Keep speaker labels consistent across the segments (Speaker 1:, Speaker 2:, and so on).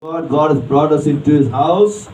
Speaker 1: God has brought us into His house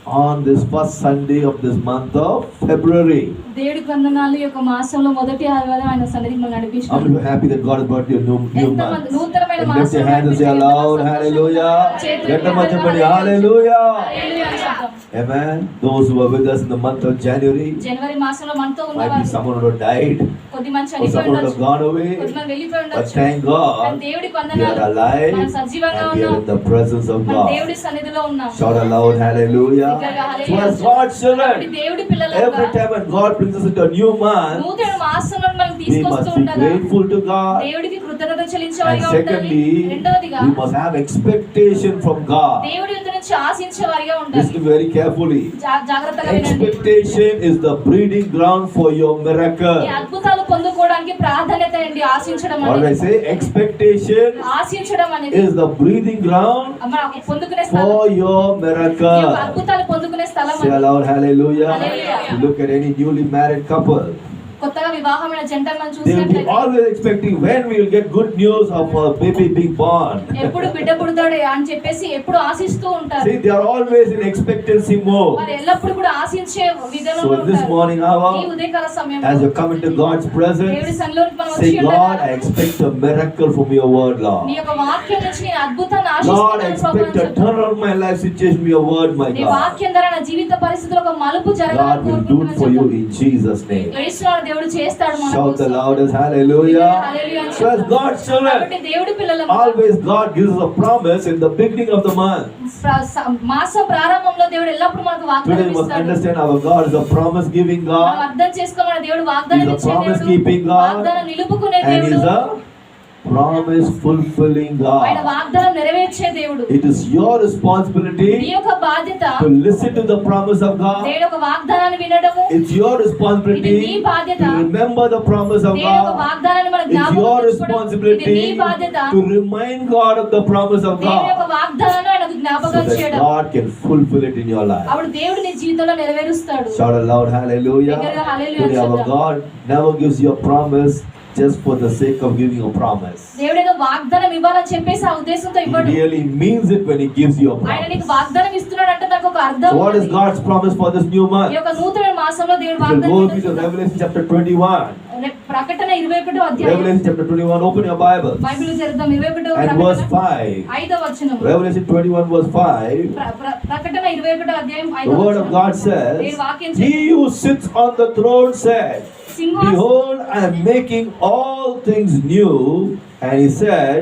Speaker 1: on this first Sunday of this month of February.
Speaker 2: దేవుడి వందనాలు ఈ యొక్క మాసంలో మొదటి ఆదివారం ఆయన సన్నిధికి మనల్ని
Speaker 1: How
Speaker 2: నడిపిస్తున్నారు.
Speaker 1: many are happy that God has brought you a new month?
Speaker 2: నూతనమైన
Speaker 1: And lift your
Speaker 2: మాసం
Speaker 1: hands and say aloud, hallelujah. Get చెప్పండి hallelujah.
Speaker 2: హల్లెలూయా అని చెప్తాం.
Speaker 1: Amen. Those who were with us in the month of January,
Speaker 2: జనవరి మాసంలో మనతో
Speaker 1: might be
Speaker 2: ఉన్నవారు
Speaker 1: someone who died,
Speaker 2: కొద్ది మంది
Speaker 1: or
Speaker 2: చనిపోయి
Speaker 1: someone who has
Speaker 2: ఉండొచ్చు,
Speaker 1: gone away.
Speaker 2: కొద్ది మంది వెళ్ళిపోయి
Speaker 1: But
Speaker 2: ఉండొచ్చు.
Speaker 1: thank God,
Speaker 2: కానీ దేవుడికి
Speaker 1: we
Speaker 2: వందనాలు.
Speaker 1: are alive
Speaker 2: మనం సజీవంగా
Speaker 1: and we are
Speaker 2: ఉన్నాం.
Speaker 1: in the presence of
Speaker 2: మనం
Speaker 1: God.
Speaker 2: దేవుడి సన్నిధిలో ఉన్నాం.
Speaker 1: Shout aloud, hallelujah. So as God's
Speaker 2: కాబట్టి
Speaker 1: children,
Speaker 2: దేవుడి పిల్లలుగా
Speaker 1: every time when God brings us into a new month,
Speaker 2: నూతన మాసంలో మనం
Speaker 1: we
Speaker 2: తీసుకొస్తూ
Speaker 1: must be
Speaker 2: ఉండగా
Speaker 1: grateful to God.
Speaker 2: దేవుడికి కృతజ్ఞత
Speaker 1: And
Speaker 2: చెల్లించేవారిగా ఉండాలి.
Speaker 1: secondly,
Speaker 2: రెండవదిగా
Speaker 1: we must have expectation from God.
Speaker 2: దేవుడి యొద్ద నుంచి ఆశించేవారిగా ఉండాలి.
Speaker 1: Listen very carefully.
Speaker 2: జాగ్రత్తగా వినండి.
Speaker 1: Expectation is the breeding ground for your miracle.
Speaker 2: ఈ అద్భుతాలు పొందుకోవడానికి ప్రాధాన్యత అండి ఆశించడం
Speaker 1: What do I
Speaker 2: అనేది.
Speaker 1: say? Expectation
Speaker 2: ఆశించడం అనేది
Speaker 1: is the breathing ground
Speaker 2: మనం పొందుకునే స్థలం.
Speaker 1: for your
Speaker 2: ఈ
Speaker 1: miracle.
Speaker 2: యొక్క అద్భుతాలు పొందుకునే స్థలం
Speaker 1: Say
Speaker 2: అది.
Speaker 1: aloud, hallelujah.
Speaker 2: Hallelujah.
Speaker 1: You look at any newly married couple.
Speaker 2: కొత్తగా వివాహమైన జంటను మనం
Speaker 1: They will be
Speaker 2: చూసినట్లయితే
Speaker 1: always expecting when we will get good news of a baby being born.
Speaker 2: ఎప్పుడు బిడ్డ పుడతాడు అని చెప్పేసి ఎప్పుడు ఆశిస్తూ ఉంటారు.
Speaker 1: See, they are always in expectancy mode.
Speaker 2: వారు ఎల్లప్పుడూ కూడా ఆశించే విధానంలో
Speaker 1: So this
Speaker 2: ఉంటారు.
Speaker 1: morning hour,
Speaker 2: ఈ ఉదయకాల సమయంలో
Speaker 1: as you come into God's
Speaker 2: దేవుడి
Speaker 1: presence,
Speaker 2: సన్నిధిలోకి మనం
Speaker 1: say,
Speaker 2: వచ్చి
Speaker 1: God,
Speaker 2: ఉండగా
Speaker 1: I expect a miracle from your word,
Speaker 2: నీ
Speaker 1: Lord.
Speaker 2: యొక్క వాక్యం నుంచి నేను అద్భుతాన్ని
Speaker 1: Lord, I
Speaker 2: ఆశిస్తున్నాను
Speaker 1: expect a
Speaker 2: ప్రభువా.
Speaker 1: turn around my life situation with your word, my
Speaker 2: నీ
Speaker 1: God.
Speaker 2: వాక్యం ద్వారా నా జీవిత పరిస్థితుల్లో ఒక మలుపు
Speaker 1: God
Speaker 2: జరగాలని
Speaker 1: will do it for you
Speaker 2: కోరుకుంటున్నాను.
Speaker 1: in Jesus' name.
Speaker 2: యేసునామములో దేవుడు చేస్తాడు మన
Speaker 1: Shout the
Speaker 2: కోసం.
Speaker 1: loudest hallelujah.
Speaker 2: హల్లెలూయా అని
Speaker 1: So as
Speaker 2: చెప్తాం.
Speaker 1: God's children,
Speaker 2: కాబట్టి దేవుడి పిల్లలం
Speaker 1: always God gives us a promise in the beginning of the month.
Speaker 2: మాసం ప్రారంభంలో దేవుడు ఎల్లప్పుడూ మనకు
Speaker 1: Today
Speaker 2: వాగ్దానం
Speaker 1: we must
Speaker 2: ఇస్తాడు.
Speaker 1: understand our God is a promise giving
Speaker 2: మనం
Speaker 1: God
Speaker 2: అర్థం చేసుకోమని దేవుడు వాగ్దానం
Speaker 1: He's a
Speaker 2: ఇచ్చే
Speaker 1: promise
Speaker 2: దేవుడు,
Speaker 1: keeping God.
Speaker 2: వాగ్దానం నిలుపుకునే
Speaker 1: and
Speaker 2: దేవుడు,
Speaker 1: He's a promise fulfilling
Speaker 2: ఆయన
Speaker 1: God.
Speaker 2: వాగ్దానం నెరవేర్చే దేవుడు.
Speaker 1: It is your
Speaker 2: నీ
Speaker 1: responsibility
Speaker 2: యొక్క బాధ్యత
Speaker 1: to listen to the promise of God.
Speaker 2: దేవుడు ఒక వాగ్దానాన్ని వినడము.
Speaker 1: It's your
Speaker 2: ఇది
Speaker 1: responsibility
Speaker 2: నీ బాధ్యత.
Speaker 1: to remember the promise of
Speaker 2: దేవుడు ఒక
Speaker 1: God.
Speaker 2: వాగ్దానాన్ని మన
Speaker 1: It's
Speaker 2: జ్ఞాపకం
Speaker 1: your
Speaker 2: తెచ్చుకోవడం. ఇది నీ
Speaker 1: responsibility
Speaker 2: బాధ్యత.
Speaker 1: to remind God of the promise of
Speaker 2: దేవుని యొక్క
Speaker 1: God
Speaker 2: వాగ్దానాన్ని ఆయనకు
Speaker 1: so
Speaker 2: జ్ఞాపకం
Speaker 1: that
Speaker 2: చేయడం.
Speaker 1: God can fulfill it in your life.
Speaker 2: అప్పుడు దేవుడు నీ జీవితంలో నెరవేరుస్తాడు.
Speaker 1: Shout aloud, hallelujah.
Speaker 2: బిగ్గరగా హల్లెలూయా
Speaker 1: Today our
Speaker 2: చెప్దాం.
Speaker 1: God never gives you a promise just for the sake of giving a promise.
Speaker 2: దేవుడు ఏదో వాగ్దానం ఇవ్వాలని చెప్పేసి ఆ ఉద్దేశంతో
Speaker 1: He
Speaker 2: ఇవ్వడు.
Speaker 1: really means it when He gives you a
Speaker 2: ఆయన నీకు
Speaker 1: promise.
Speaker 2: వాగ్దానం ఇస్తున్నాడు అంటే దానికి ఒక అర్థం
Speaker 1: So what is
Speaker 2: ఉంది.
Speaker 1: God's promise for this new
Speaker 2: ఈ
Speaker 1: month?
Speaker 2: యొక్క నూతన మాసంలో దేవుడు
Speaker 1: We'll
Speaker 2: వాగ్దానం
Speaker 1: go to
Speaker 2: ఇస్తున్నాడు.
Speaker 1: Revelation chapter 21.
Speaker 2: ప్రకటన 21వ అధ్యాయం.
Speaker 1: Revelation chapter 21. Open your Bible.
Speaker 2: Bible తెరుద్దాం. 21వ
Speaker 1: And verse
Speaker 2: ప్రకటన
Speaker 1: 5.
Speaker 2: 5వ వచనం.
Speaker 1: Revelation 21 verse 5.
Speaker 2: ప్రకటన 21వ అధ్యాయం
Speaker 1: The
Speaker 2: 5వ
Speaker 1: word of
Speaker 2: వచనం.
Speaker 1: God says,
Speaker 2: దేవుని వాక్యం
Speaker 1: He who sits on the throne said,
Speaker 2: సింహాసనం
Speaker 1: Behold, I am making all things new. And He said,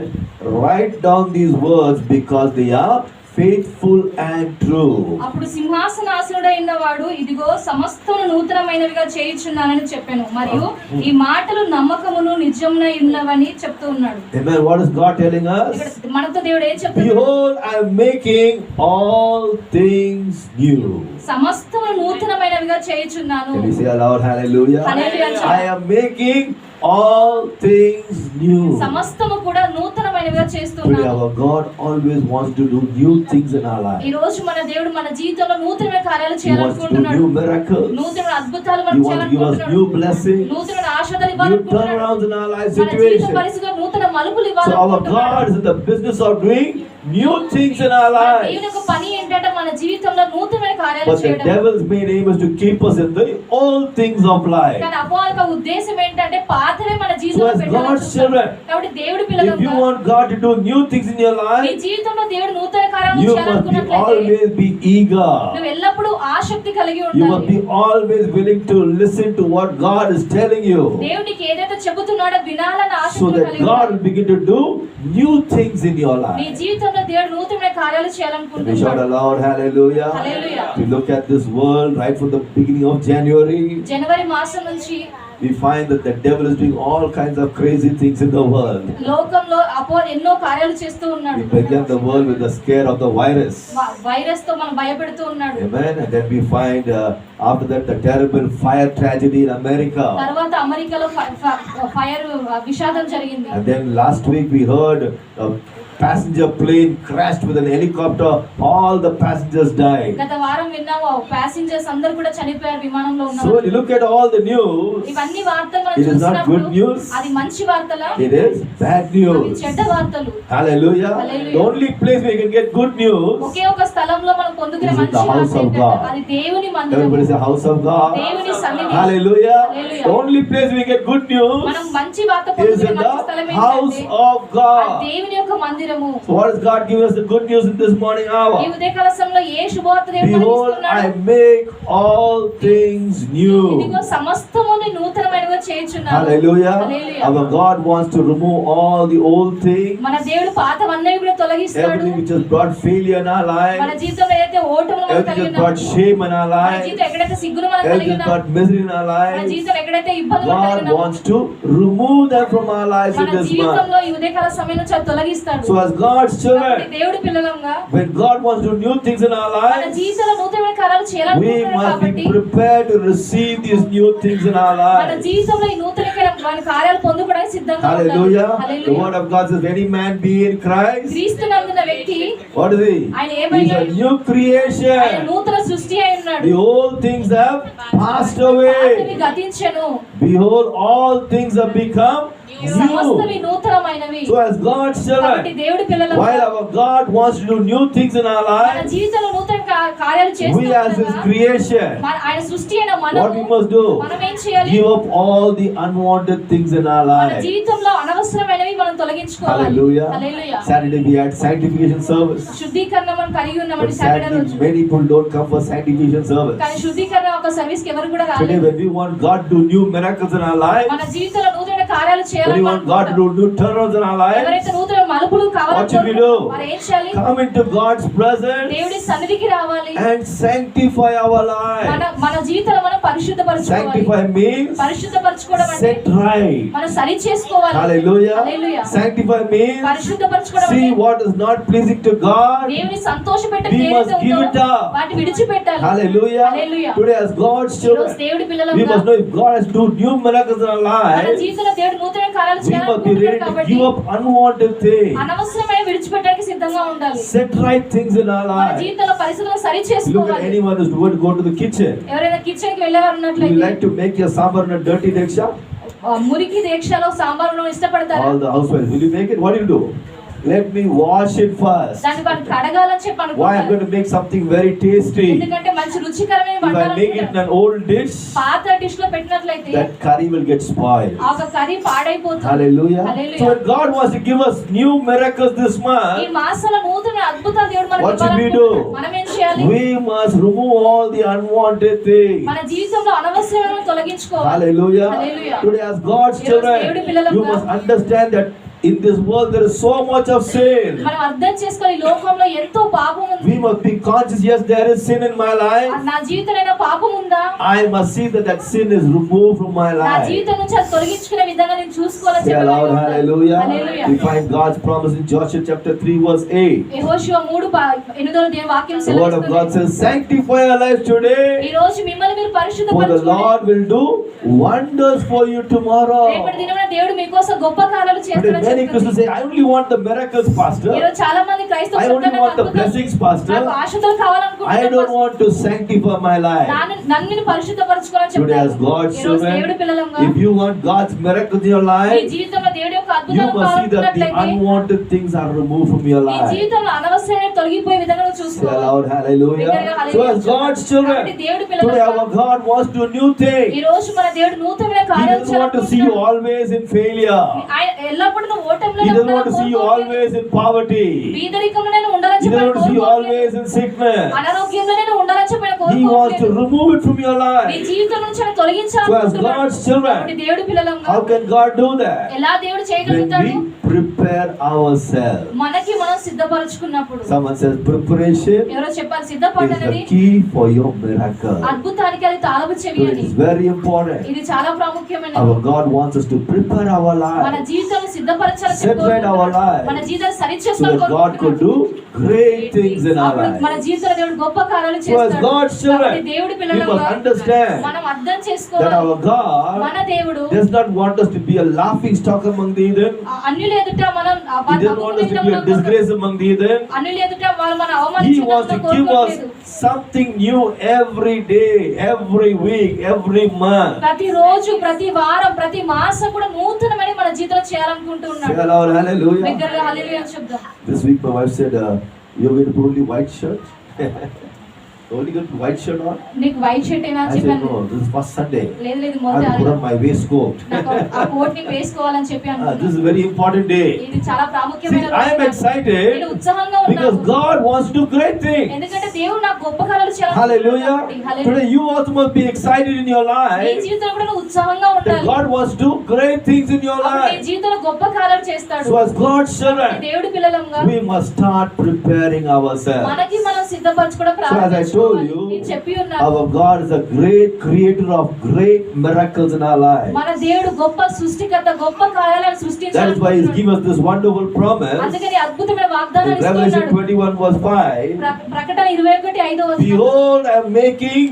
Speaker 1: write down these words because they are faithful and true.
Speaker 2: అప్పుడు సింహాసనాసనుడై ఉన్నవాడు ఇదిగో సమస్తమును నూతనమైనవిగా చేయుచున్నానని చెప్పాను మరియు ఈ మాటలు నమ్మకమును నిజమునై ఉన్నవని చెప్తూ ఉన్నాడు.
Speaker 1: Amen. What is God telling us?
Speaker 2: ఇక్కడ మనతో దేవుడు ఏం చెప్తున్నాడు?
Speaker 1: Behold, I am making all things new.
Speaker 2: సమస్తమును నూతనమైనవిగా చేయుచున్నాను.
Speaker 1: Can we say aloud, hallelujah?
Speaker 2: Hallelujah.
Speaker 1: I am making all things new.
Speaker 2: సమస్తము కూడా నూతనమైనవిగా
Speaker 1: Today
Speaker 2: చేస్తున్నాను.
Speaker 1: our God always wants to do new things in our life.
Speaker 2: ఈ రోజు మన దేవుడు మన జీవితంలో నూతనమైన కార్యాలు
Speaker 1: He wants to do
Speaker 2: చేయాలనుకుంటున్నాడు.
Speaker 1: new miracles.
Speaker 2: నూతన అద్భుతాలు
Speaker 1: He
Speaker 2: మనం
Speaker 1: wants to give us new
Speaker 2: చేయాలనుకుంటున్నాడు.
Speaker 1: blessings,
Speaker 2: నూతన ఆశీర్వాదాలు
Speaker 1: new
Speaker 2: ఇవ్వాలనుకుంటున్నాడు.
Speaker 1: turnarounds in our life
Speaker 2: మన జీవిత
Speaker 1: situation.
Speaker 2: పరిస్థితుల్లో నూతన మలుపులు
Speaker 1: So our
Speaker 2: ఇవ్వాలనుకుంటున్నాడు.
Speaker 1: God is in the business of doing new things in our
Speaker 2: మన
Speaker 1: lives.
Speaker 2: దేవుని యొక్క పని ఏంటంటే మన జీవితంలో నూతనమైన కార్యాలు
Speaker 1: But the
Speaker 2: చేయడం.
Speaker 1: devil's main aim is to keep us in the old things of life.
Speaker 2: కానీ అపవాది ఉద్దేశం ఏంటంటే పాతవే మన
Speaker 1: So
Speaker 2: జీవితంలో
Speaker 1: as
Speaker 2: పెట్టాలని
Speaker 1: God's
Speaker 2: చూస్తాడు.
Speaker 1: children,
Speaker 2: కాబట్టి దేవుడి
Speaker 1: if you
Speaker 2: పిల్లలుగా
Speaker 1: want God to do new things in your
Speaker 2: నీ
Speaker 1: life,
Speaker 2: జీవితంలో దేవుడు నూతన కార్యాలు
Speaker 1: you must be
Speaker 2: చేయాలనుకున్నట్లయితే
Speaker 1: always be eager.
Speaker 2: నువ్వు ఎల్లప్పుడూ ఆసక్తి కలిగి
Speaker 1: You must
Speaker 2: ఉండాలి.
Speaker 1: be always willing to listen to what God is telling you,
Speaker 2: దేవునికి ఏదైతే చెబుతున్నాడో వినాలని
Speaker 1: so
Speaker 2: ఆసక్తి
Speaker 1: that
Speaker 2: కలిగి
Speaker 1: God
Speaker 2: ఉండాలి.
Speaker 1: will begin to do new things in your
Speaker 2: నీ
Speaker 1: life.
Speaker 2: జీవితంలో దేవుడు నూతన కార్యాలు
Speaker 1: We shout
Speaker 2: చేయాలనుకుంటున్నాడు.
Speaker 1: aloud, hallelujah.
Speaker 2: Hallelujah.
Speaker 1: We look at this world right from the beginning of January.
Speaker 2: జనవరి మాసం నుంచి
Speaker 1: We find that the devil is doing all kinds of crazy things in the world.
Speaker 2: లోకంలో అపవాది ఎన్నో కార్యాలు చేస్తూ ఉన్నాడు.
Speaker 1: We began the world with the scare of the virus.
Speaker 2: Virus తో మనం భయపెడుతూ ఉన్నాడు.
Speaker 1: Amen. And then we find after that the terrible fire tragedy in America.
Speaker 2: తర్వాత అమెరికాలో ఫైర్ విషాదం జరిగింది.
Speaker 1: And then last week we heard passenger plane crashed with an helicopter. All the passengers died.
Speaker 2: గత వారం విన్నాము ప్యాసింజర్స్ అందరూ కూడా చనిపోయారు విమానంలో
Speaker 1: So
Speaker 2: ఉన్నారు.
Speaker 1: when you look at all the news,
Speaker 2: ఇవన్నీ వార్తలు మనం
Speaker 1: it is not
Speaker 2: చూసినప్పుడు
Speaker 1: good news.
Speaker 2: అది మంచి వార్తలా?
Speaker 1: It is bad
Speaker 2: అవి
Speaker 1: news.
Speaker 2: చెడ్డ వార్తలు.
Speaker 1: Hallelujah.
Speaker 2: Hallelujah.
Speaker 1: The only place where you can get good news,
Speaker 2: ఒకే ఒక స్థలంలో మనం పొందుకునే
Speaker 1: Is it
Speaker 2: మంచి
Speaker 1: the house
Speaker 2: వార్త
Speaker 1: of
Speaker 2: ఏంటంటే
Speaker 1: God?
Speaker 2: అది దేవుని మందిరం.
Speaker 1: everybody say house of God.
Speaker 2: దేవుని సన్నిధి.
Speaker 1: Hallelujah.
Speaker 2: Hallelujah.
Speaker 1: The only place we get good news
Speaker 2: మనం మంచి వార్త
Speaker 1: is
Speaker 2: పొందుకునే
Speaker 1: in
Speaker 2: మంచి స్థలం
Speaker 1: the house
Speaker 2: ఏంటంటే
Speaker 1: of
Speaker 2: ఆ
Speaker 1: God.
Speaker 2: దేవుని యొక్క మందిరము.
Speaker 1: So what is God giving us the good news in this morning
Speaker 2: ఈ
Speaker 1: hour?
Speaker 2: ఉదయకాల సమయంలో ఏ శుభవార్త దేవుడు మనకి
Speaker 1: Behold, I
Speaker 2: ఇస్తున్నాడు?
Speaker 1: make all things new.
Speaker 2: ఇదిగో సమస్తమును నూతనమైనవిగా చేయుచున్నాను.
Speaker 1: Hallelujah.
Speaker 2: Hallelujah.
Speaker 1: Our God wants to remove all the old things,
Speaker 2: మన దేవుడు పాతవన్నీ కూడా తొలగిస్తాడు.
Speaker 1: everything which has brought failure in our
Speaker 2: మన
Speaker 1: lives,
Speaker 2: జీవితంలో ఏదైతే ఓటములు మనకు
Speaker 1: everything
Speaker 2: కలిగి
Speaker 1: has brought
Speaker 2: ఉన్నామో,
Speaker 1: shame in our
Speaker 2: మన
Speaker 1: lives,
Speaker 2: జీవితం ఎక్కడైతే సిగ్గును మనకు కలిగి
Speaker 1: everything has
Speaker 2: ఉన్నామో,
Speaker 1: brought misery in our
Speaker 2: మన
Speaker 1: lives.
Speaker 2: జీవితంలో ఎక్కడైతే ఇబ్బందులు మనకు కలిగి
Speaker 1: God
Speaker 2: ఉన్నామో,
Speaker 1: wants to remove them from our lives in
Speaker 2: మన
Speaker 1: this month.
Speaker 2: జీవితంలో ఈ ఉదయకాల సమయం నుంచి అది తొలగిస్తాడు.
Speaker 1: So as God's
Speaker 2: కాబట్టి
Speaker 1: children,
Speaker 2: దేవుడి పిల్లలంగా
Speaker 1: when God wants to do new things in our
Speaker 2: మన
Speaker 1: lives,
Speaker 2: జీవితంలో నూతనమైన కార్యాలు
Speaker 1: we
Speaker 2: చేయాలనుకుంటున్నాడు
Speaker 1: must
Speaker 2: కాబట్టి
Speaker 1: be prepared to receive these new things in our
Speaker 2: మన
Speaker 1: lives.
Speaker 2: జీవితంలో ఈ నూతనమైన కార్యాలు పొందుకోవడానికి సిద్ధంగా ఉండాలి.
Speaker 1: Hallelujah. The
Speaker 2: hallelujah.
Speaker 1: word of God says, if any man be in Christ,
Speaker 2: క్రీస్తునందున్న వ్యక్తి
Speaker 1: what is he?
Speaker 2: ఆయన
Speaker 1: He's
Speaker 2: ఏమయ్యాడు?
Speaker 1: a new
Speaker 2: ఆయన
Speaker 1: creation.
Speaker 2: నూతన సృష్టి అయి ఉన్నాడు.
Speaker 1: The old things have passed
Speaker 2: పాతవి
Speaker 1: away.
Speaker 2: గతించెను,
Speaker 1: Behold, all things have become
Speaker 2: సమస్తవి
Speaker 1: new.
Speaker 2: నూతనమైనవి.
Speaker 1: So as God's
Speaker 2: కాబట్టి
Speaker 1: children,
Speaker 2: దేవుడి పిల్లలు
Speaker 1: while our God wants to do new things in our
Speaker 2: మన
Speaker 1: lives,
Speaker 2: జీవితంలో నూతన కార్యాలు
Speaker 1: we as His
Speaker 2: చేస్తూ
Speaker 1: creation,
Speaker 2: ఆయన సృష్టి అయిన
Speaker 1: what we
Speaker 2: మనము
Speaker 1: must do?
Speaker 2: మనం ఏం చేయాలి?
Speaker 1: Give up all the unwanted things in our
Speaker 2: మన
Speaker 1: lives.
Speaker 2: జీవితంలో అనవసరమైనవి మనం తొలగించుకోవాలి.
Speaker 1: Hallelujah.
Speaker 2: Hallelujah.
Speaker 1: Saturday we had sanctification service.
Speaker 2: శుద్ధీకరణ మనం కలిగి ఉన్నామని
Speaker 1: But
Speaker 2: సాటర్డే
Speaker 1: sadly,
Speaker 2: రోజు.
Speaker 1: many people don't come for sanctification service.
Speaker 2: కానీ శుద్ధీకరణ ఒక సర్వీస్ కి ఎవరు కూడా
Speaker 1: Today,
Speaker 2: రాలేదు.
Speaker 1: when we want God to do new miracles in our lives,
Speaker 2: మన జీవితంలో నూతన కార్యాలు
Speaker 1: when we want God to
Speaker 2: చేయాలనుకుంటున్నాం,
Speaker 1: do new turnarounds in our lives,
Speaker 2: ఎవరైతే నూతన మలుపులు
Speaker 1: What should we do?
Speaker 2: కావాలనుకుంటున్నారో వారు ఏం చేయాలి?
Speaker 1: come into God's presence
Speaker 2: దేవుడి సన్నిధికి రావాలి.
Speaker 1: and sanctify our lives.
Speaker 2: మన జీవితాలను మనం పరిశుద్ధపరచుకోవాలి.
Speaker 1: Sanctify means
Speaker 2: పరిశుద్ధపరచుకోవడం అంటే
Speaker 1: set right.
Speaker 2: మనం సరి చేసుకోవాలి.
Speaker 1: Hallelujah.
Speaker 2: హల్లెలూయా.
Speaker 1: Sanctify means
Speaker 2: పరిశుద్ధపరచుకోవడం
Speaker 1: see
Speaker 2: అంటే
Speaker 1: what is not pleasing to God.
Speaker 2: దేవుని సంతోషపెట్టే
Speaker 1: We must
Speaker 2: ఏదైతే
Speaker 1: give
Speaker 2: ఉందో
Speaker 1: it up.
Speaker 2: వాటిని విడిచిపెట్టాలి.
Speaker 1: Hallelujah.
Speaker 2: Hallelujah.
Speaker 1: Today, as God's
Speaker 2: ఈరోజు
Speaker 1: children,
Speaker 2: దేవుడి
Speaker 1: we
Speaker 2: పిల్లలంగా
Speaker 1: must know if God has to do new miracles in our
Speaker 2: మన
Speaker 1: lives,
Speaker 2: జీవితంలో దేవుడు నూతన కార్యాలు
Speaker 1: we must be
Speaker 2: చేయాలనుకుంటున్నాడు
Speaker 1: ready to
Speaker 2: కాబట్టి
Speaker 1: give up unwanted things,
Speaker 2: అనవసరమైన విడిచిపెట్టడానికి సిద్ధంగా ఉండాలి.
Speaker 1: set right things in our
Speaker 2: మన
Speaker 1: lives.
Speaker 2: జీవితంలో పరిస్థితులను సరి
Speaker 1: Look at
Speaker 2: చేసుకోవాలి.
Speaker 1: anyone who's going to go to the kitchen.
Speaker 2: ఎవరైనా కిచెన్ కి వెళ్ళేవారు
Speaker 1: Would you
Speaker 2: ఉన్నట్లయితే
Speaker 1: like to make your sambar in a dirty diksha?
Speaker 2: మురికి దీక్షలో సాంబార్ను ఇష్టపడతారా?
Speaker 1: All the housewives, will you make it? What do you do? Let me wash it first.
Speaker 2: దాన్ని మనం కడగాలని చెప్పి
Speaker 1: Why I'm
Speaker 2: అనుకుంటారు.
Speaker 1: going to make something very tasty.
Speaker 2: ఎందుకంటే మంచి రుచికరమైన
Speaker 1: If I make it in
Speaker 2: వంటలు
Speaker 1: an old dish,
Speaker 2: పాత dish లో పెట్టినట్లయితే
Speaker 1: that curry will get spoiled.
Speaker 2: ఆ ఒక కర్రీ పాడైపోతుంది.
Speaker 1: Hallelujah.
Speaker 2: Hallelujah.
Speaker 1: So when God wants to give us new miracles this
Speaker 2: ఈ
Speaker 1: month,
Speaker 2: మాసంలో నూతన అద్భుతాలు దేవుడు మనకి
Speaker 1: What should we
Speaker 2: ఇవ్వాలనుకుంటున్నాడు.
Speaker 1: do?
Speaker 2: మనం ఏం చేయాలి?
Speaker 1: we must remove all the unwanted things.
Speaker 2: మన జీవితంలో అనవసరమైన తొలగించుకోవాలి.
Speaker 1: Hallelujah.
Speaker 2: Hallelujah.
Speaker 1: Today as God's
Speaker 2: ఈరోజు దేవుడి
Speaker 1: children,
Speaker 2: పిల్లలుగా
Speaker 1: you must understand that in this world there is so much of sin.
Speaker 2: మనం అర్థం చేసుకోవాలి ఈ లోకంలో ఎంతో పాపం ఉంది.
Speaker 1: We must be conscious, yes, there is sin in my life.
Speaker 2: నా జీవితంలో పాపం ఉందా?
Speaker 1: I must see that that sin is removed from my
Speaker 2: నా
Speaker 1: life.
Speaker 2: జీవితం నుంచి అది తొలగించుకునే విధంగా నేను చూసుకోవాలని
Speaker 1: Say aloud,
Speaker 2: చెప్పాను.
Speaker 1: hallelujah.
Speaker 2: Hallelujah.
Speaker 1: We find God's promise in Joshua chapter 3 verse 8.
Speaker 2: యెహోషువ 3:8 దేవుని వాక్యం
Speaker 1: The word of God
Speaker 2: సెలవిస్తుంది.
Speaker 1: says, sanctify your life today,
Speaker 2: ఈ రోజు మిమ్మల్ని మీరు
Speaker 1: for the
Speaker 2: పరిశుద్ధపరచుకోండి.
Speaker 1: Lord will do wonders for you tomorrow.
Speaker 2: రేపటి దినమున దేవుడు మీకోసం గొప్ప కార్యాలు
Speaker 1: Today
Speaker 2: చేస్తాడని
Speaker 1: many
Speaker 2: చెప్తుంది.
Speaker 1: Christians say, I only want the miracles, pastor.
Speaker 2: ఈరోజు చాలా మంది క్రైస్తవులు
Speaker 1: I only
Speaker 2: చెప్తున్నారు,
Speaker 1: want the
Speaker 2: నాకు
Speaker 1: blessings, pastor.
Speaker 2: నాకు ఆశీర్వాదాలు
Speaker 1: I
Speaker 2: కావాలనుకుంటున్నాను
Speaker 1: don't want to sanctify my life.
Speaker 2: నన్ను నేను పరిశుద్ధపరచుకోవాలని
Speaker 1: Today as
Speaker 2: చెప్తాను.
Speaker 1: God's
Speaker 2: ఈరోజు దేవుడి
Speaker 1: children,
Speaker 2: పిల్లలంగా
Speaker 1: if you want God's miracles in your
Speaker 2: me
Speaker 1: life,
Speaker 2: జీవితంలో దేవుడి యొక్క
Speaker 1: you
Speaker 2: అద్భుతాలు
Speaker 1: must see that the
Speaker 2: కావాలనుకున్నట్లయితే
Speaker 1: unwanted things are removed from your
Speaker 2: me
Speaker 1: life.
Speaker 2: జీవితంలో అనవసరమైన తొలగిపోయే విధంగా నువ్వు
Speaker 1: Say
Speaker 2: చూసుకోవాలి.
Speaker 1: aloud, hallelujah. So as God's
Speaker 2: కాబట్టి
Speaker 1: children,
Speaker 2: దేవుడి
Speaker 1: today our
Speaker 2: పిల్లలంగా
Speaker 1: God wants to do new
Speaker 2: ఈ
Speaker 1: things.
Speaker 2: రోజు మన దేవుడు నూతనమైన
Speaker 1: He
Speaker 2: కార్యాలు
Speaker 1: doesn't want to see you
Speaker 2: చేయాలనుకుంటున్నాడు.
Speaker 1: always in failure.
Speaker 2: ఆయన ఎల్లప్పుడూ నువ్వు ఓటమిలో
Speaker 1: He doesn't want to see you always in poverty.
Speaker 2: బీదరికంలో నేను ఉండాలని
Speaker 1: He
Speaker 2: చెప్పి
Speaker 1: doesn't want to see you always in sickness.
Speaker 2: అనారోగ్యంలో నేను ఉండాలని చెప్పి
Speaker 1: He wants to remove it from your
Speaker 2: నీ
Speaker 1: life.
Speaker 2: జీవితం నుంచి ఆయన
Speaker 1: So as
Speaker 2: తొలగించాలనుకుంటున్నాడు.
Speaker 1: God's children,
Speaker 2: కాబట్టి దేవుడి పిల్లలంగా
Speaker 1: how can God do that?
Speaker 2: ఎలా దేవుడు
Speaker 1: When
Speaker 2: చేయగలుగుతాడు?
Speaker 1: we prepare ourselves.
Speaker 2: మనకి మనం సిద్ధపరచుకున్నప్పుడు.
Speaker 1: Someone says preparation
Speaker 2: ఎవరో చెప్పాలి
Speaker 1: is
Speaker 2: సిద్ధపడడం
Speaker 1: the
Speaker 2: అనేది
Speaker 1: key for your miracle.
Speaker 2: అద్భుతానికి అది తాళపు చెవి
Speaker 1: So it
Speaker 2: అని.
Speaker 1: is very important.
Speaker 2: ఇది చాలా ప్రాముఖ్యమైనది.
Speaker 1: Our God wants us to prepare our
Speaker 2: మన
Speaker 1: lives
Speaker 2: జీవితాన్ని సిద్ధపరచాలని
Speaker 1: Set right our lives.
Speaker 2: మన జీవితాన్ని సరి
Speaker 1: so
Speaker 2: చేసుకోవాలని
Speaker 1: that God could do great things in our
Speaker 2: అప్పుడు మన
Speaker 1: lives.
Speaker 2: జీవితంలో దేవుడు గొప్ప కార్యాలు
Speaker 1: So as
Speaker 2: చేస్తాడు.
Speaker 1: God's children,
Speaker 2: కాబట్టి దేవుడి
Speaker 1: we
Speaker 2: పిల్లలుగా
Speaker 1: must understand
Speaker 2: మనం అర్థం
Speaker 1: that
Speaker 2: చేసుకోవాలి.
Speaker 1: our God
Speaker 2: మన దేవుడు
Speaker 1: does not want us to be a laughing stock among the heathen.
Speaker 2: అన్యుల ఎదుట మనం
Speaker 1: He doesn't want us to be a disgrace among the heathen.
Speaker 2: అన్యుల ఎదుట వాళ్ళు మన
Speaker 1: He
Speaker 2: అవమానించడం
Speaker 1: wants to give us something new every day, every week, every month.
Speaker 2: ప్రతిరోజు ప్రతి వారం ప్రతి మాసం కూడా నూతనమైన మన జీవితంలో చేయాలనుకుంటూ ఉన్నాడు.
Speaker 1: Say aloud, hallelujah.
Speaker 2: బిగ్గరగా హల్లెలూయా అని చెప్దాం.
Speaker 1: This week my wife said, you're going to put only white shirt? Only got white shirt on?
Speaker 2: నీకు వైట్ షర్ట్ ఏనా
Speaker 1: I said,
Speaker 2: చెప్పాను.
Speaker 1: no, this is first Sunday.
Speaker 2: లేదు లేదు
Speaker 1: I'll
Speaker 2: మొదటి
Speaker 1: put on my waistcoat.
Speaker 2: నాకు ఆ coat ని వేసుకోవాలని చెప్పి
Speaker 1: This
Speaker 2: అనుకున్నాను.
Speaker 1: is a very important day.
Speaker 2: ఇది చాలా
Speaker 1: See,
Speaker 2: ప్రాముఖ్యమైన
Speaker 1: I am
Speaker 2: రోజు.
Speaker 1: excited
Speaker 2: నేను ఉత్సాహంగా
Speaker 1: because
Speaker 2: ఉన్నాను.
Speaker 1: God wants to do great things.
Speaker 2: ఎందుకంటే దేవుడు నాకు గొప్ప కార్యాలు
Speaker 1: Hallelujah. Today you also must be excited in your
Speaker 2: నీ
Speaker 1: life
Speaker 2: జీవితంలో కూడా నువ్వు ఉత్సాహంగా
Speaker 1: that
Speaker 2: ఉండాలి.
Speaker 1: God wants to do great things in your
Speaker 2: అప్పుడు నీ
Speaker 1: life.
Speaker 2: జీవితంలో గొప్ప కార్యాలు చేస్తాడు.
Speaker 1: So as God's children,
Speaker 2: దేవుడి పిల్లలంగా
Speaker 1: we must start preparing ourselves.
Speaker 2: మనకి మనం సిద్ధపరచుకోవడం
Speaker 1: So as I told
Speaker 2: ప్రారంభించుకోవాలి.
Speaker 1: you,
Speaker 2: నేను చెప్పి ఉన్నాను.
Speaker 1: our God is a great creator of great miracles in our life.
Speaker 2: మన దేవుడు గొప్ప సృష్టికర్త, గొప్ప కార్యాలను
Speaker 1: That is why He's
Speaker 2: సృష్టించాలనుకుంటున్నాడు.
Speaker 1: given us this wonderful promise.
Speaker 2: అందుకని అద్భుతమైన వాగ్దానాలు
Speaker 1: In Revelation
Speaker 2: ఇస్తున్నాడు.
Speaker 1: 21 verse 5,
Speaker 2: ప్రకటన 21:5
Speaker 1: behold, I am making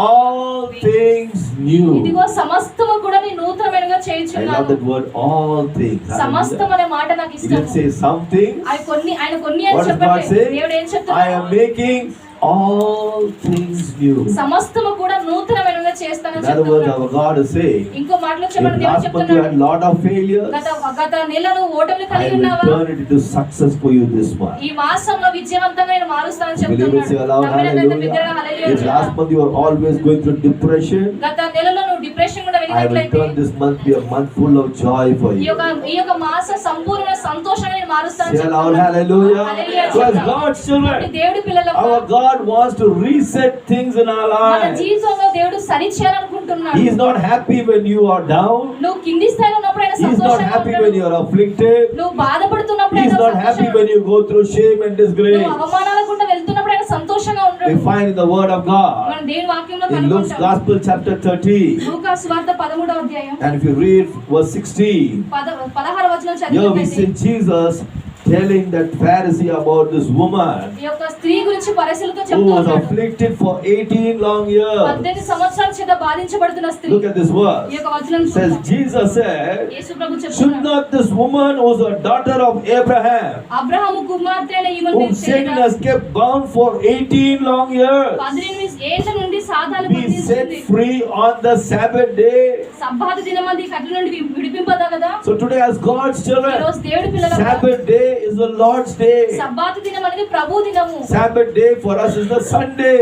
Speaker 1: all things new.
Speaker 2: ఇదిగో సమస్తము కూడా నీ నూతనమైనగా
Speaker 1: I love
Speaker 2: చేయుచున్నాను.
Speaker 1: that word, all things.
Speaker 2: సమస్తం అనే మాట నాకు
Speaker 1: He didn't
Speaker 2: ఇష్టం.
Speaker 1: say some things.
Speaker 2: ఆయన కొన్ని అని
Speaker 1: What does God
Speaker 2: చెప్పట్లేదు.
Speaker 1: say?
Speaker 2: దేవుడు ఏం
Speaker 1: I am
Speaker 2: చెప్తున్నాడు?
Speaker 1: making all things new.
Speaker 2: సమస్తము కూడా నూతనమైనగా చేస్తానని
Speaker 1: In other words,
Speaker 2: చెప్తున్నాడు.
Speaker 1: our God is saying,
Speaker 2: ఇంకో మాటలో
Speaker 1: if
Speaker 2: చెప్పండి, దేవుడు
Speaker 1: last month you had
Speaker 2: చెప్తున్నాడు.
Speaker 1: lot of failures,
Speaker 2: గత నెల నువ్వు ఓటమిని
Speaker 1: I
Speaker 2: కలిగి
Speaker 1: will
Speaker 2: ఉన్నావా?
Speaker 1: turn it into success for you this month.
Speaker 2: ఈ మాసంలో విజయవంతంగా నేను మారుస్తానని
Speaker 1: Believe it, say
Speaker 2: చెప్తున్నాడు.
Speaker 1: aloud,
Speaker 2: నమ్మినంత బిగ్గరగా
Speaker 1: hallelujah.
Speaker 2: హల్లెలూయా
Speaker 1: If last
Speaker 2: చెప్పు.
Speaker 1: month you were always going through depression,
Speaker 2: గత నెలలో నువ్వు డిప్రెషన్ కూడా
Speaker 1: I will
Speaker 2: వెళ్ళినట్లయితే
Speaker 1: turn this month be a month full of joy for
Speaker 2: ఈ
Speaker 1: you.
Speaker 2: యొక్క మాసం సంపూర్ణ సంతోషంగా నేను మారుస్తానని
Speaker 1: Say aloud,
Speaker 2: చెప్తున్నాడు.
Speaker 1: hallelujah.
Speaker 2: హల్లెలూయా
Speaker 1: So as
Speaker 2: చెప్తాం.
Speaker 1: God's
Speaker 2: కాబట్టి
Speaker 1: children,
Speaker 2: దేవుడి పిల్లలకు
Speaker 1: our God wants to reset things in our
Speaker 2: మన
Speaker 1: lives.
Speaker 2: జీవితంలో దేవుడు సరిచేయాలనుకుంటున్నాడు.
Speaker 1: He is not happy when you are down.
Speaker 2: నువ్వు కింది స్థాయిలో ఉన్నప్పుడు ఆయన
Speaker 1: He is not
Speaker 2: సంతోషంగా
Speaker 1: happy
Speaker 2: ఉంటాడు.
Speaker 1: when you are afflicted.
Speaker 2: నువ్వు బాధపడుతున్నప్పుడు
Speaker 1: He is
Speaker 2: ఆయన
Speaker 1: not happy
Speaker 2: సంతోషంగా
Speaker 1: when you go through shame and disgrace.
Speaker 2: నువ్వు అవమానాల గుండా వెళ్తున్నప్పుడు ఆయన సంతోషంగా
Speaker 1: We
Speaker 2: ఉంటాడు.
Speaker 1: find in the word of God
Speaker 2: మనం దేవుని వాక్యంలో
Speaker 1: in Luke's
Speaker 2: కనుగొంటాం.
Speaker 1: Gospel chapter 13,
Speaker 2: లూకా సువార్త 13వ అధ్యాయం
Speaker 1: and if you read verse 16,
Speaker 2: 16వ వచనం
Speaker 1: here we
Speaker 2: చదివినట్లయితే
Speaker 1: see Jesus telling that Pharisee about this woman
Speaker 2: ఈ యొక్క స్త్రీ గురించి పరిశీలనతో
Speaker 1: who
Speaker 2: చెప్తూ
Speaker 1: was
Speaker 2: ఉన్నాడు.
Speaker 1: afflicted for 18 long years.
Speaker 2: 18 సంవత్సరాల చేత బాధించబడుతున్న స్త్రీ.
Speaker 1: Look at this
Speaker 2: ఈ
Speaker 1: verse.
Speaker 2: యొక్క వచనం
Speaker 1: It says,
Speaker 2: చూద్దాం.
Speaker 1: Jesus said,
Speaker 2: Yesu Prabhu
Speaker 1: should
Speaker 2: చెప్తున్నాడు,
Speaker 1: not this woman who was a daughter of Abraham,
Speaker 2: Abraham కుమార్తె అయిన ఈమెను
Speaker 1: whom Satan has kept bound for 18 long years,
Speaker 2: 18 ఏళ్ల నుండి సాతాను
Speaker 1: be set
Speaker 2: బంధించింది.
Speaker 1: free on the Sabbath day?
Speaker 2: సబ్బాతు దినమందు ఈ కట్ల నుండి విడిపింపదా కదా?
Speaker 1: So today as God's
Speaker 2: ఈ
Speaker 1: children,
Speaker 2: రోజు దేవుడి పిల్లల
Speaker 1: Sabbath day is the Lord's day.
Speaker 2: సబ్బాతు దినం అనేది ప్రభు దినము.
Speaker 1: Sabbath day for us is the Sunday.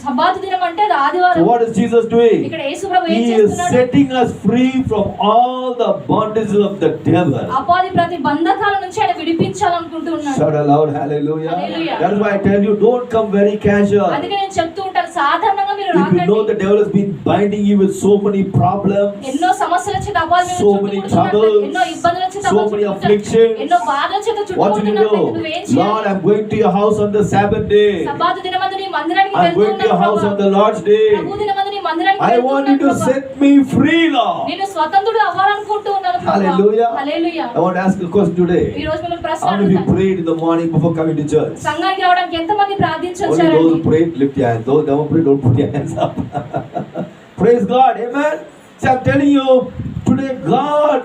Speaker 2: సబ్బాతు దినం అంటే అది
Speaker 1: So
Speaker 2: ఆదివారం.
Speaker 1: what is Jesus doing?
Speaker 2: ఇక్కడ యేసు ప్రభు ఏం
Speaker 1: He is
Speaker 2: చేస్తున్నాడు?
Speaker 1: setting us free from all the bondages of the devil.
Speaker 2: అపాది ప్రతి బంధకాల నుంచి ఆయన విడిపించాలనుకుంటున్నాడు.
Speaker 1: Shout aloud, hallelujah.
Speaker 2: Hallelujah.
Speaker 1: That is why I tell you, don't come very casual.
Speaker 2: అందుకే నేను చెప్తూ ఉంటాను, సాధారణంగా మీరు
Speaker 1: If you know
Speaker 2: రాకండి.
Speaker 1: the devil has been binding you with so many problems,
Speaker 2: ఎన్నో సమస్యల చేత అపాది
Speaker 1: so many troubles,
Speaker 2: ఎన్నో ఇబ్బందుల చేత
Speaker 1: so many afflictions,
Speaker 2: ఎన్నో బాధల చేత
Speaker 1: what do you
Speaker 2: చుట్టుకుంటున్నట్లయితే
Speaker 1: do?
Speaker 2: నువ్వేం
Speaker 1: Lord,
Speaker 2: చేయాలి?
Speaker 1: I'm going to your house on the Sabbath day.
Speaker 2: సబ్బాతు దినమందు నీ మందిరానికి
Speaker 1: I'm
Speaker 2: వెళ్తూ
Speaker 1: going to your
Speaker 2: ఉన్నాను
Speaker 1: house
Speaker 2: Prabhu.
Speaker 1: on the Lord's day.
Speaker 2: ప్రభు దినమందు నీ మందిరానికి
Speaker 1: I
Speaker 2: వెళ్తూ
Speaker 1: want you
Speaker 2: ఉన్నాను
Speaker 1: to
Speaker 2: Prabhu.
Speaker 1: set me free, Lord.
Speaker 2: నేను స్వతంత్రుడు అవ్వాలనుకుంటూ ఉన్నాను ప్రభు.
Speaker 1: Hallelujah.
Speaker 2: Hallelujah.
Speaker 1: I want to ask a question
Speaker 2: ఈ
Speaker 1: today.
Speaker 2: రోజు మిమ్మల్ని ప్రశ్న
Speaker 1: How many of you
Speaker 2: అడుగుతాను.
Speaker 1: prayed in the morning before coming to church?
Speaker 2: సంఘానికి రావడానికి ఎంతమంది ప్రార్థించి
Speaker 1: Only those who
Speaker 2: వచ్చారండి?
Speaker 1: prayed, lift your hands. Those who never prayed, don't put your hands up. Praise God. Amen. See, I'm telling you, today God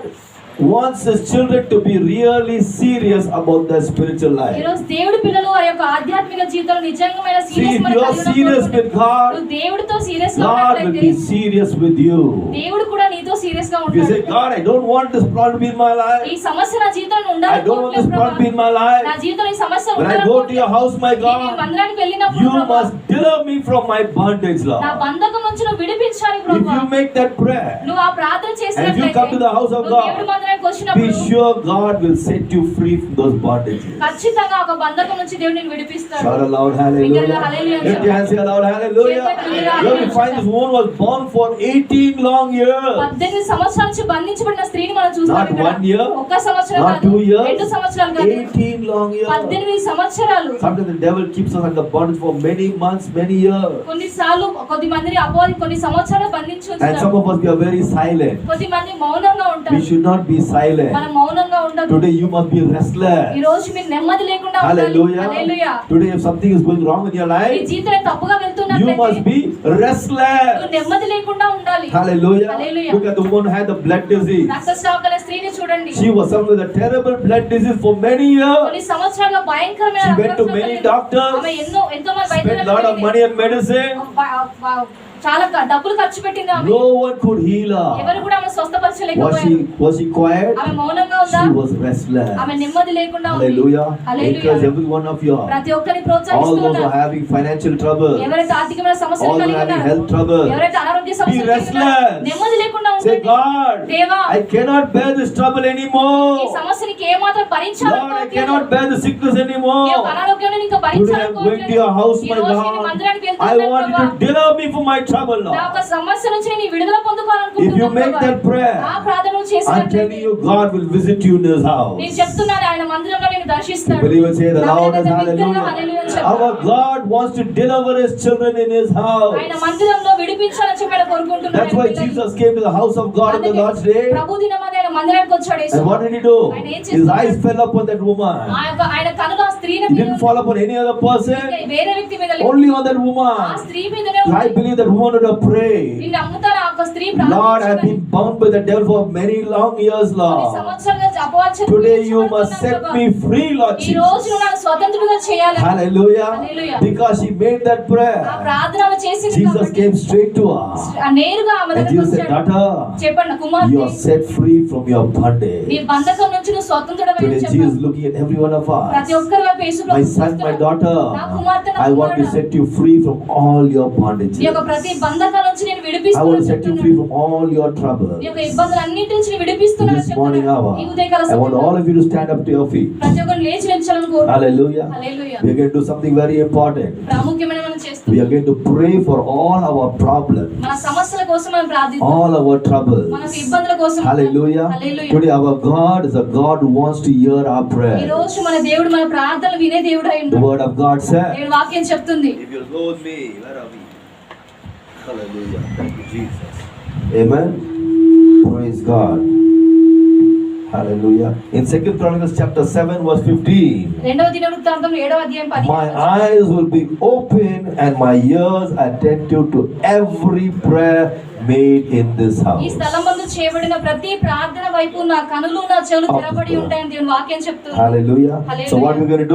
Speaker 1: wants His children to be really serious about their spiritual
Speaker 2: ఈ
Speaker 1: life.
Speaker 2: రోజు దేవుడి పిల్లలు వారి యొక్క ఆధ్యాత్మిక జీవితంలో నిజంగామైన
Speaker 1: See,
Speaker 2: serious
Speaker 1: if you are serious with God,
Speaker 2: నువ్వు దేవుడితో సీరియస్ గా
Speaker 1: God will
Speaker 2: ఉన్నట్లయితే
Speaker 1: be serious with you.
Speaker 2: దేవుడు కూడా నీతో సీరియస్ గా
Speaker 1: If you say,
Speaker 2: ఉంటాడు.
Speaker 1: God, I don't want this problem to be in my life.
Speaker 2: ఈ సమస్య నా జీవితంలో
Speaker 1: I don't want this problem to be in my
Speaker 2: నా
Speaker 1: life.
Speaker 2: జీవితంలో ఈ సమస్య
Speaker 1: When I go to your house, my
Speaker 2: ఈ
Speaker 1: God,
Speaker 2: మందిరానికి వెళ్ళినప్పుడు
Speaker 1: you
Speaker 2: ప్రభా,
Speaker 1: must deliver me from my bondage,
Speaker 2: నా
Speaker 1: Lord.
Speaker 2: బంధకం నుంచి నువ్వు విడిపించాలి
Speaker 1: If
Speaker 2: ప్రభా.
Speaker 1: you make that prayer,
Speaker 2: నువ్వు ఆ ప్రార్థన
Speaker 1: and if you
Speaker 2: చేసినట్లయితే
Speaker 1: come to the house of
Speaker 2: నువ్వు
Speaker 1: God,
Speaker 2: దేవుడి మందిరానికి
Speaker 1: be
Speaker 2: వచ్చినప్పుడు
Speaker 1: sure God will set you free from those bondages.
Speaker 2: ఖచ్చితంగా ఒక బంధకం నుంచి దేవుడు నిన్ను విడిపిస్తాడు.
Speaker 1: Shout aloud, hallelujah.
Speaker 2: Hallelujah.
Speaker 1: Lift your hands, say aloud, hallelujah. Here we find this woman was bound for 18 long years.
Speaker 2: 18 సంవత్సరాల నుంచి బంధించబడిన స్త్రీని మనం చూస్తాం
Speaker 1: Not
Speaker 2: ఇక్కడ.
Speaker 1: 1 year,
Speaker 2: ఒక్క సంవత్సరం
Speaker 1: not
Speaker 2: కాదు,
Speaker 1: 2 years,
Speaker 2: 2 సంవత్సరాలు కాదు,
Speaker 1: 18 long years.
Speaker 2: 18 సంవత్సరాలు.
Speaker 1: Sometimes the devil keeps us under bondage for many months, many years.
Speaker 2: కొన్నిసార్లు కొద్ది మందిని అపవాది కొన్ని సంవత్సరాలు బంధించి
Speaker 1: And some
Speaker 2: ఉంచుతాడు.
Speaker 1: of us, we are very silent.
Speaker 2: కొద్ది మంది మౌనంగా
Speaker 1: We
Speaker 2: ఉంటారు.
Speaker 1: should not be silent.
Speaker 2: మనం మౌనంగా ఉండదు.
Speaker 1: Today you must be restless.
Speaker 2: ఈ రోజు మీరు నెమ్మది లేకుండా ఉండాలి.
Speaker 1: Hallelujah.
Speaker 2: Hallelujah.
Speaker 1: Today if something is going wrong in your right,
Speaker 2: జీవితం తప్పుగా
Speaker 1: you
Speaker 2: వెళ్తున్నట్లయితే
Speaker 1: must be restless.
Speaker 2: నువ్వు నెమ్మది లేకుండా ఉండాలి.
Speaker 1: Hallelujah.
Speaker 2: Hallelujah.
Speaker 1: Look at the woman who had the blood disease.
Speaker 2: రక్తస్రావం గల స్త్రీని చూడండి.
Speaker 1: She was suffering with a terrible blood disease for many years.
Speaker 2: కొన్ని సంవత్సరాలుగా భయంకరమైన
Speaker 1: She went to
Speaker 2: రక్తస్రావం
Speaker 1: many
Speaker 2: కలిగి-
Speaker 1: doctors,
Speaker 2: ఆమె ఎంతో మంది
Speaker 1: spent a lot of
Speaker 2: వైద్యులను
Speaker 1: money and medicine.
Speaker 2: చాలా డబ్బులు ఖర్చు పెట్టింది ఆమె.
Speaker 1: No one could heal
Speaker 2: ఎవరు
Speaker 1: her.
Speaker 2: కూడా ఆమె స్వస్థపరచలేకపోయారు.
Speaker 1: Was she quiet?
Speaker 2: ఆమె మౌనంగా ఉందా?
Speaker 1: She was restless.
Speaker 2: ఆమె నెమ్మది లేకుండా ఉంది.
Speaker 1: Hallelujah.
Speaker 2: Hallelujah.
Speaker 1: Encourage every one of you.
Speaker 2: ప్రతి ఒక్కరిని
Speaker 1: All
Speaker 2: ప్రోత్సహిస్తూ
Speaker 1: those who are
Speaker 2: ఉన్నారు.
Speaker 1: having financial trouble,
Speaker 2: ఎవరైతే ఆర్థికమైన సమస్యలు
Speaker 1: all who
Speaker 2: కలిగి
Speaker 1: are having
Speaker 2: ఉన్నారు,
Speaker 1: health trouble,
Speaker 2: ఎవరైతే అనారోగ్య
Speaker 1: be
Speaker 2: సమస్యలు కలిగి ఉన్నారు,
Speaker 1: restless.
Speaker 2: నెమ్మది లేకుండా
Speaker 1: Say,
Speaker 2: ఉండండి.
Speaker 1: God,
Speaker 2: దేవా,
Speaker 1: I cannot bear this trouble
Speaker 2: ఈ
Speaker 1: anymore.
Speaker 2: సమస్యకి ఏమాత్రం
Speaker 1: Lord, I
Speaker 2: భరించాలనుకోవట్లేదు.
Speaker 1: cannot bear the sickness
Speaker 2: ఈ యొక్క
Speaker 1: anymore.
Speaker 2: అనారోగ్యాన్ని ఇంకా
Speaker 1: Today I am going to
Speaker 2: భరించాలనుకోవట్లేదు.
Speaker 1: your house,
Speaker 2: ఈ
Speaker 1: my
Speaker 2: రోజు నేను
Speaker 1: God.
Speaker 2: మందిరానికి
Speaker 1: I
Speaker 2: వెళ్తున్నాను
Speaker 1: want you
Speaker 2: ప్రభా.
Speaker 1: to deliver me from my trouble,
Speaker 2: నా
Speaker 1: Lord.
Speaker 2: యొక్క సమస్య నుంచి నేను విడుదల
Speaker 1: If you
Speaker 2: పొందుకోవాలనుకుంటున్నాను
Speaker 1: make
Speaker 2: ప్రభా.
Speaker 1: that prayer,
Speaker 2: ఆ ప్రార్థన
Speaker 1: I'm
Speaker 2: చేసినట్లయితే
Speaker 1: telling you, God will visit you in His house.
Speaker 2: నేను చెప్తున్నాను ఆయన మందిరంలో నేను
Speaker 1: You
Speaker 2: దర్శిస్తాడు.
Speaker 1: believe it? Say the loudest
Speaker 2: hallelujah
Speaker 1: hallelujah. Our God wants to deliver His children in His house.
Speaker 2: ఆయన మందిరంలో విడిపించాలని చెప్పి ఆయన కోరుకుంటున్నాడు.
Speaker 1: That's why Jesus came to the house of God on the Lord's day.
Speaker 2: ప్రభు దినమందు ఆయన మందిరానికి వచ్చాడు యేసు.
Speaker 1: And what did He do?
Speaker 2: ఆయన ఏం
Speaker 1: His
Speaker 2: చేస్తున్నాడు?
Speaker 1: eyes fell upon that woman.
Speaker 2: ఆయన కనులు ఆ స్త్రీని
Speaker 1: He
Speaker 2: మీద
Speaker 1: didn't fall upon any other person.
Speaker 2: వేరే వ్యక్తి మీద లేదు.
Speaker 1: Only on that
Speaker 2: ఆ
Speaker 1: woman.
Speaker 2: స్త్రీ మీదనే
Speaker 1: I
Speaker 2: ఉంది.
Speaker 1: believe that woman would have prayed.
Speaker 2: నిన్ను నమ్ముతారా ఆ ఒక స్త్రీ
Speaker 1: Lord, I have been bound by the devil for many long years,
Speaker 2: కొన్ని
Speaker 1: Lord.
Speaker 2: సంవత్సరాలుగా అపవాద
Speaker 1: Today you must set me free, Lord
Speaker 2: ఈ రోజు
Speaker 1: Jesus.
Speaker 2: నువ్వు నన్ను స్వతంత్రుడిగా చేయాలి.
Speaker 1: Hallelujah.
Speaker 2: Hallelujah.
Speaker 1: Because she made that
Speaker 2: ఆ
Speaker 1: prayer,
Speaker 2: ప్రార్థన ఆమె చేసింది
Speaker 1: Jesus
Speaker 2: కాబట్టి
Speaker 1: came straight to her.
Speaker 2: ఆ నేరుగా ఆమె
Speaker 1: And
Speaker 2: దగ్గరికి
Speaker 1: Jesus said,
Speaker 2: వచ్చాడు.
Speaker 1: daughter,
Speaker 2: చెప్పండి
Speaker 1: you
Speaker 2: కుమార్తె,
Speaker 1: are set free from your
Speaker 2: నీ
Speaker 1: bondage.
Speaker 2: బంధకం నుంచి నువ్వు స్వతంత్రుడవని
Speaker 1: Today
Speaker 2: చెప్పాడు.
Speaker 1: Jesus is looking at every one of
Speaker 2: ప్రతి
Speaker 1: us.
Speaker 2: ఒక్కరి వైపు యేసు
Speaker 1: My
Speaker 2: ప్రభు
Speaker 1: son, my
Speaker 2: చూస్తున్నాడు.
Speaker 1: daughter,
Speaker 2: నా కుమార్తె, నా
Speaker 1: I want to
Speaker 2: కుమారుడా,
Speaker 1: set you free from all your bondages.
Speaker 2: నీ యొక్క ప్రతి బంధకాల నుంచి నేను
Speaker 1: I want to
Speaker 2: విడిపిస్తున్నాను
Speaker 1: set you
Speaker 2: చెప్తున్నాడు.
Speaker 1: free from all your troubles.
Speaker 2: నీ యొక్క ఇబ్బందులన్నిటి నుంచి నేను విడిపిస్తున్నాను
Speaker 1: This morning
Speaker 2: చెప్తున్నాడు.
Speaker 1: hour,
Speaker 2: ఈ ఉదయకాల
Speaker 1: I want
Speaker 2: సమయంలో
Speaker 1: all of you to stand up to your feet.
Speaker 2: ప్రతి ఒక్కరు లేచి నిల్చోవాలని కోరుకుంటున్నాను.
Speaker 1: Hallelujah.
Speaker 2: Hallelujah.
Speaker 1: We are going to do something very important.
Speaker 2: ప్రాముఖ్యమైన మనం
Speaker 1: We
Speaker 2: చేస్తున్నాం.
Speaker 1: are going to pray for all our problems,
Speaker 2: మన సమస్యల కోసం మనం ప్రార్థిస్తాం.
Speaker 1: all our troubles.
Speaker 2: మనకు ఇబ్బందుల కోసం
Speaker 1: Hallelujah.
Speaker 2: Hallelujah.
Speaker 1: Today our God is a God who wants to hear our
Speaker 2: ఈ
Speaker 1: prayer.
Speaker 2: రోజు మన దేవుడు మన ప్రార్థనలు వినే దేవుడు అయి
Speaker 1: The
Speaker 2: ఉన్నాడు.
Speaker 1: word of God said,
Speaker 2: దేవుడి వాక్యం చెప్తుంది.
Speaker 1: if you'll go with me, where are we? Hallelujah. Thank you, Jesus. Amen. Praise God. Hallelujah. In 2 Chronicles chapter 7 verse 15,
Speaker 2: రెండవ దినవృత్తాంతం 7వ అధ్యాయం 15.
Speaker 1: my eyes will be open and my ears attentive to every prayer made in this
Speaker 2: ఈ
Speaker 1: house.
Speaker 2: స్థలమందు చేయబడిన ప్రతి ప్రార్థన వైపు నా కనులు నా చెవులు తెరబడి ఉంటాయని దేవుని వాక్యం చెప్తుంది.
Speaker 1: Hallelujah. So what we're going to do?